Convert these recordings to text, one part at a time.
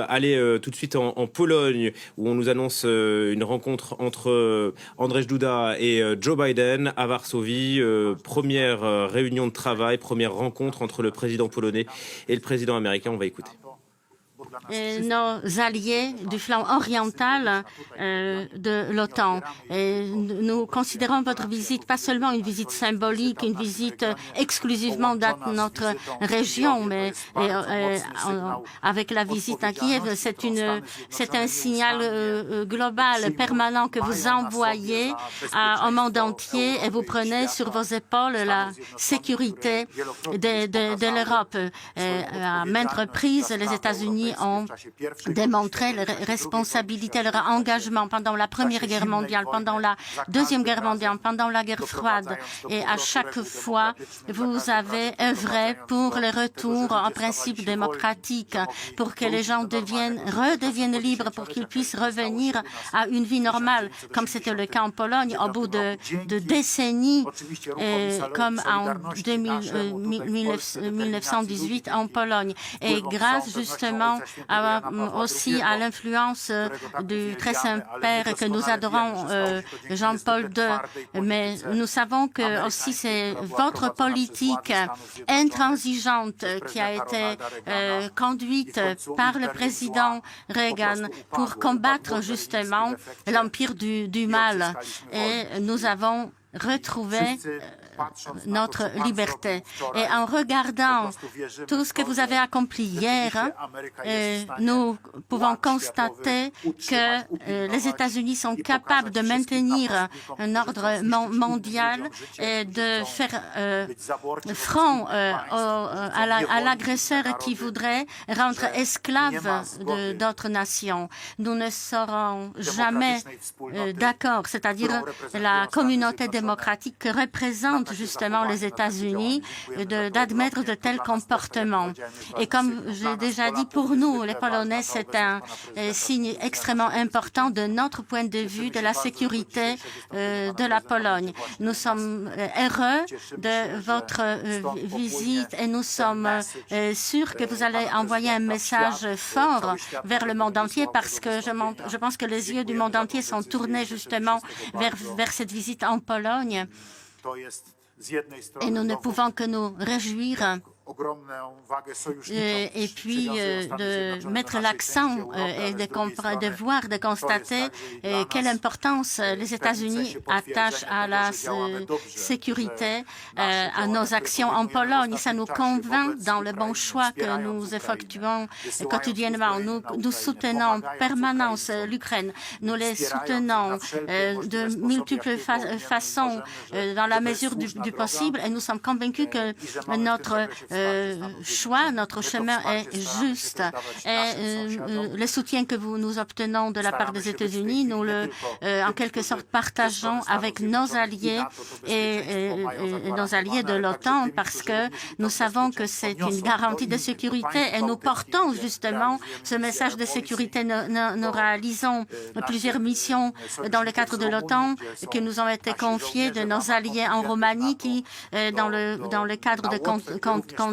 aller tout de suite en Pologne, où on nous annonce une rencontre entre Andrzej Duda et Joe Biden à Varsovie. Première réunion de travail, première rencontre entre le président polonais et le président américain. On va écouter. Nos alliés du flanc oriental de l'OTAN. Nous considérons votre visite pas seulement une visite symbolique, une visite exclusivement dans notre région, mais avec la visite à Kiev, c'est un signal global, permanent que vous envoyez au monde entier et vous prenez sur vos épaules la sécurité de l'Europe. À maintes reprises, les États-Unis ont démontré leur responsabilité, leur engagement pendant la Première Guerre mondiale, pendant la Deuxième Guerre mondiale, pendant la guerre froide. Et à chaque fois, vous avez œuvré pour le retour en principe démocratique, pour que les gens redeviennent libres, pour qu'ils puissent revenir à une vie normale, comme c'était le cas en Pologne, au bout de décennies, comme en 1918 en Pologne. Et grâce justement aussi à l'influence du très Saint-Père que nous adorons, Jean-Paul II. Mais nous savons que aussi c'est votre politique intransigeante qui a été conduite par le président Reagan pour combattre justement l'empire du mal. Et nous avons retrouvé notre liberté. Et en regardant tout ce que vous avez accompli hier, nous pouvons constater que les États-Unis sont capables de maintenir un ordre mondial et de faire front à l'agresseur qui voudrait rendre esclaves d'autres nations. Nous ne serons jamais d'accord, c'est-à-dire la communauté démocratique que représente justement les États-Unis, d'admettre de tels comportements. Et comme j'ai déjà dit, pour nous, les Polonais, c'est un signe extrêmement important de notre point de vue de la sécurité de la Pologne. Nous sommes heureux de votre visite et nous sommes sûrs que vous allez envoyer un message fort vers le monde entier parce que je pense que les yeux du monde entier sont tournés justement vers cette visite en Pologne. Et nous ne pouvons que nous réjouir et puis de mettre l'accent et de voir, de constater quelle importance les États-Unis attachent à la sécurité, à nos actions en Pologne. Ça nous convainc dans le bon choix que nous effectuons quotidiennement. Nous soutenons en permanence l'Ukraine. Nous les soutenons de multiples façons dans la mesure du possible et nous sommes convaincus que notre choix, notre chemin est juste. Et le soutien que nous obtenons de la part des États-Unis, nous le, en quelque sorte, partageons avec nos alliés et nos alliés de l'OTAN parce que nous savons que c'est une garantie de sécurité et nous portons justement ce message de sécurité. Nous réalisons plusieurs missions dans le cadre de l'OTAN qui nous ont été confiées de nos alliés en Roumanie qui, dans le cadre de contingents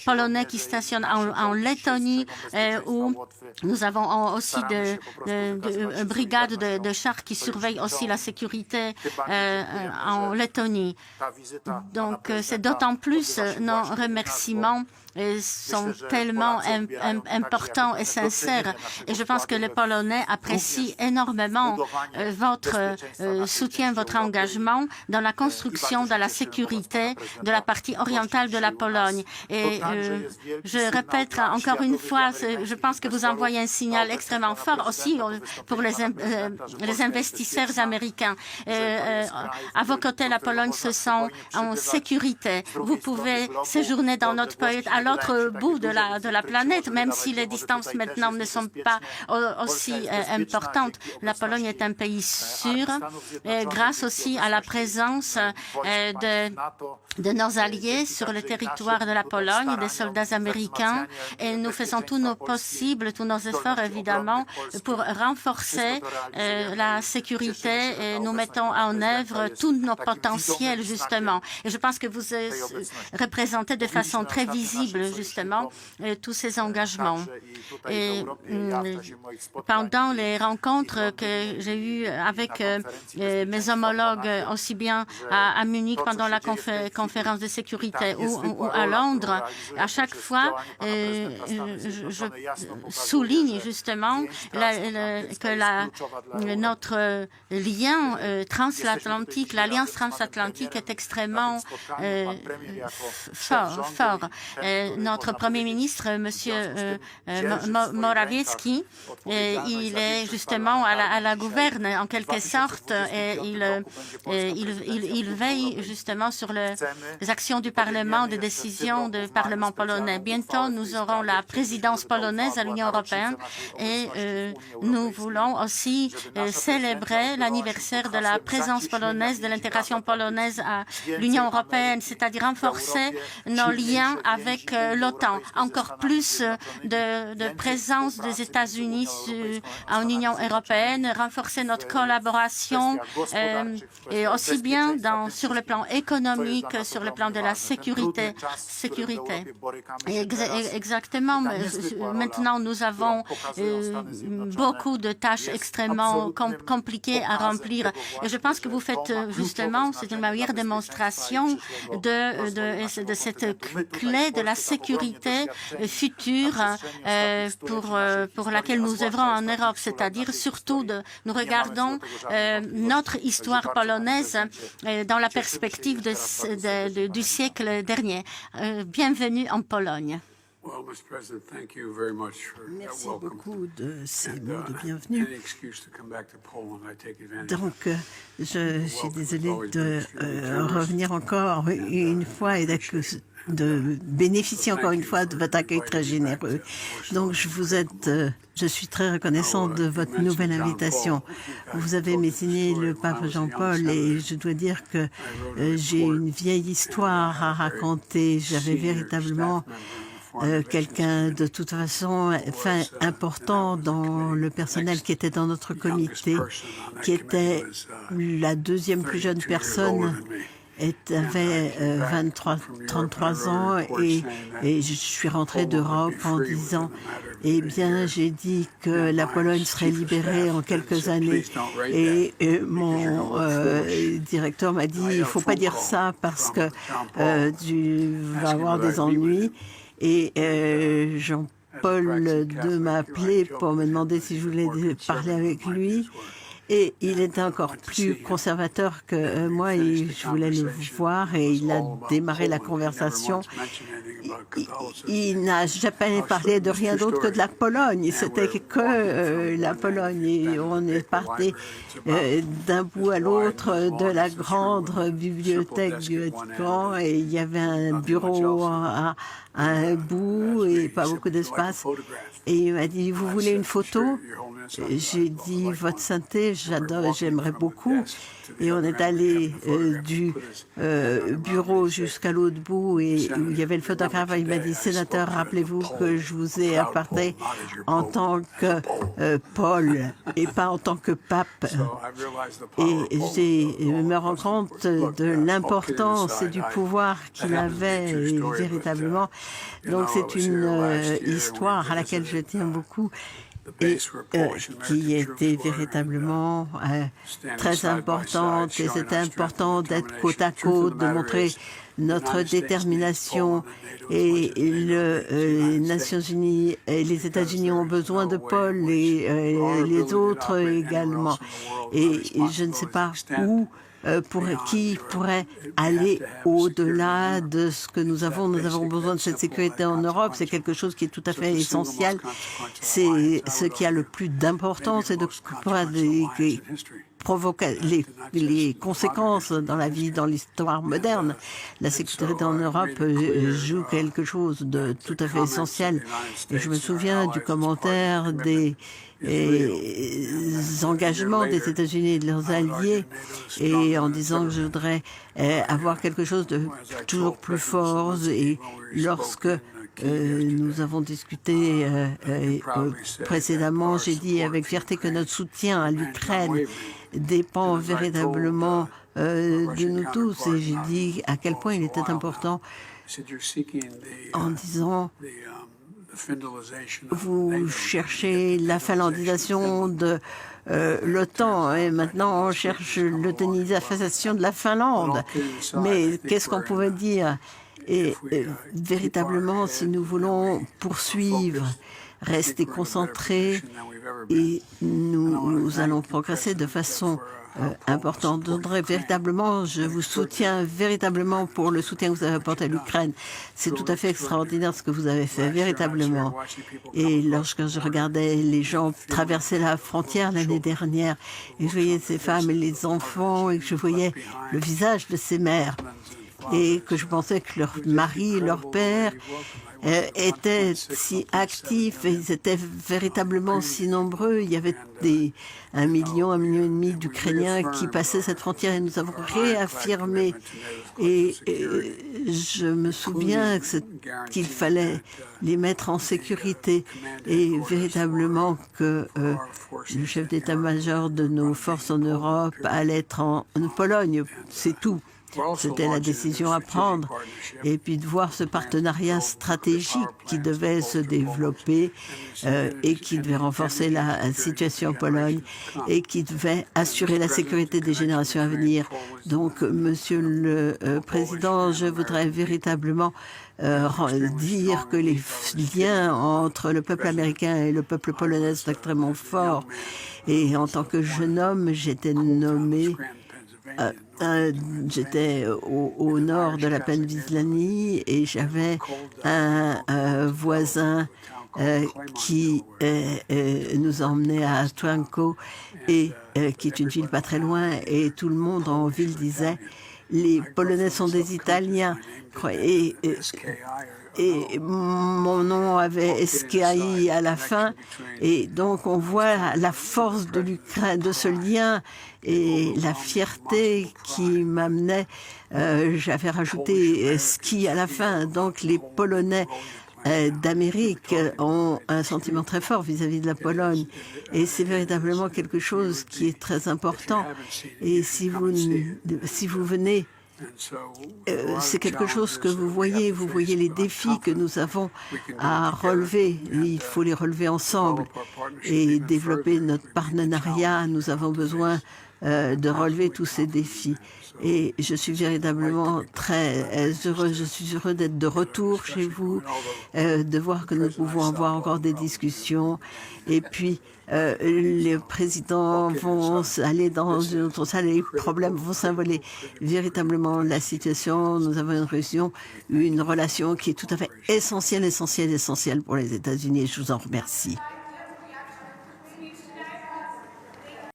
polonais qui stationnent en Lettonie, où nous avons aussi une brigade de chars qui surveillent aussi la sécurité en Lettonie. Donc, c'est d'autant plus nos remerciements sont tellement importants et sincères. Et je pense que les Polonais apprécient énormément votre soutien, votre engagement dans la construction de la sécurité de la partie orientale de la Pologne. Et je répète encore une fois, je pense que vous envoyez un signal extrêmement fort aussi pour les investisseurs américains. À vos côtés, la Pologne se sent en sécurité. Vous pouvez séjourner dans notre pays à l'autre bout de la planète, même si les distances maintenant ne sont pas aussi importantes. La Pologne est un pays sûr, grâce aussi à la présence de nos alliés sur le territoire de la Pologne, des soldats américains, et nous faisons tous nos possibles, tous nos efforts évidemment pour renforcer la sécurité et nous mettons en œuvre tous nos potentiels justement. Et je pense que vous représentez de façon très visible ensemble justement tous ces engagements. Et pendant les rencontres que j'ai eues avec mes homologues, aussi bien à Munich pendant la conférence de sécurité ou à Londres, à chaque fois, je souligne justement que notre lien transatlantique, l'alliance transatlantique est extrêmement fort. Notre Premier ministre, M. Morawiecki, il est justement à la gouverne en quelque sorte et il veille justement sur les actions du Parlement, des décisions du Parlement polonais. Bientôt, nous aurons la présidence polonaise à l'Union européenne et nous voulons aussi célébrer l'anniversaire de la présence polonaise, de l'intégration polonaise à l'Union européenne, c'est-à-dire renforcer nos liens avec l'OTAN, encore plus de présence des États-Unis en Union européenne, renforcer notre collaboration et aussi bien sur le plan économique, sur le plan de la sécurité. Exactement. Maintenant, nous avons beaucoup de tâches extrêmement compliquées à remplir. Et je pense que vous faites justement, c'est une meilleure démonstration de cette clé de la sécurité future pour laquelle nous œuvrons en Europe, c'est-à-dire surtout nous regardons notre histoire polonaise dans la perspective du siècle dernier. Bienvenue en Pologne. Merci beaucoup de ces mots de bienvenue. Donc, je suis désolée de revenir encore une fois et de bénéficier encore une fois de votre accueil très généreux. Donc, je suis très reconnaissante de votre nouvelle invitation. Vous avez mentionné le pape Jean-Paul et je dois dire que j'ai une vieille histoire à raconter. J'avais véritablement quelqu'un de toute façon important dans le personnel qui était dans notre comité, qui était la deuxième plus jeune personne, avait 33 ans et je suis rentrée d'Europe en disant eh bien j'ai dit que la Pologne serait libérée en quelques années et mon directeur m'a dit il ne faut pas dire ça parce que tu vas avoir des ennuis. Et Jean-Paul II m'a appelé pour me demander si je voulais parler avec lui. Et il était encore plus conservateur que moi et je voulais le voir et il a démarré la conversation. Il n'a jamais parlé de rien d'autre que de la Pologne. C'était que la Pologne. Et on est parti d'un bout à l'autre de la grande bibliothèque du Vatican et il y avait un bureau à un bout et pas beaucoup d'espace. Et il m'a dit, vous voulez une photo? J'ai dit, votre sainteté, j'aimerais beaucoup. Et on est allé du bureau jusqu'à l'autre bout et où il y avait le photographe. Il m'a dit, sénateur, rappelez-vous que je vous ai apporté en tant que Paul et pas en tant que pape. Et je me rends compte de l'importance et du pouvoir qu'il avait véritablement. Donc c'est une histoire à laquelle je tiens beaucoup. Et qui était véritablement très importante et c'était important d'être côte à côte, de montrer notre détermination et les Nations Unies et les États-Unis ont besoin de Paul et les autres également. Et je ne sais pas où qui pourrait aller au-delà de ce que nous avons. Nous avons besoin de cette sécurité en Europe. C'est quelque chose qui est tout à fait essentiel. C'est ce qui a le plus d'importance et de provoquer les conséquences dans la vie, dans l'histoire moderne. La sécurité en Europe joue quelque chose de tout à fait essentiel. Et je me souviens du commentaire des engagements des États-Unis et de leurs alliés et en disant que je voudrais avoir quelque chose de toujours plus fort et lorsque nous avons discuté précédemment, j'ai dit avec fierté que notre soutien à l'Ukraine dépend véritablement de nous tous et j'ai dit à quel point il était important en disant vous cherchez la finlandisation de l'OTAN et maintenant on cherche l'otanisation de la Finlande. Mais qu'est-ce qu'on pouvait dire? Et véritablement, si nous voulons poursuivre, rester concentrés, et nous allons progresser de façon importante. Donc, véritablement, je vous soutiens véritablement pour le soutien que vous avez apporté à l'Ukraine. C'est tout à fait extraordinaire ce que vous avez fait, véritablement. Et lorsque je regardais les gens traverser la frontière l'année dernière, et je voyais ces femmes et les enfants, et que je voyais le visage de ces mères, et que je pensais que leur mari et leur père étaient si actifs et ils étaient véritablement si nombreux. Il y avait 1,5 million d'Ukrainiens qui passaient cette frontière et nous avons réaffirmé. Et je me souviens qu'il fallait les mettre en sécurité et véritablement que le chef d'état-major de nos forces en Europe allait être en Pologne. C'est tout. C'était la décision à prendre. Et puis de voir ce partenariat stratégique qui devait se développer et qui devait renforcer la situation en Pologne et qui devait assurer la sécurité des générations à venir. Donc, Monsieur le Président, je voudrais véritablement dire que les liens entre le peuple américain et le peuple polonais sont extrêmement forts. Et en tant que jeune homme, j'étais nommé... J'étais au nord de la Pennsylvanie et j'avais un voisin qui nous emmenait à Twanko et qui est une ville pas très loin et tout le monde en ville disait les Polonais sont des Italiens et mon nom avait SKI à la fin et donc on voit la force de l'Ukraine, de ce lien et la fierté qui m'amenait, j'avais rajouté ski à la fin, donc les Polonais d'Amérique ont un sentiment très fort vis-à-vis de la Pologne et c'est véritablement quelque chose qui est très important et si vous venez c'est quelque chose que vous voyez les défis que nous avons à relever. Il faut les relever ensemble et développer notre partenariat. Nous avons besoin de relever tous ces défis. Et je suis véritablement très heureux. Je suis heureux d'être de retour chez vous, de voir que nous pouvons avoir encore des discussions. Et puis, les présidents vont aller dans une autre salle et les problèmes vont s'envoler. Véritablement, la situation, nous avons une relation qui est tout à fait essentielle pour les États-Unis et je vous en remercie.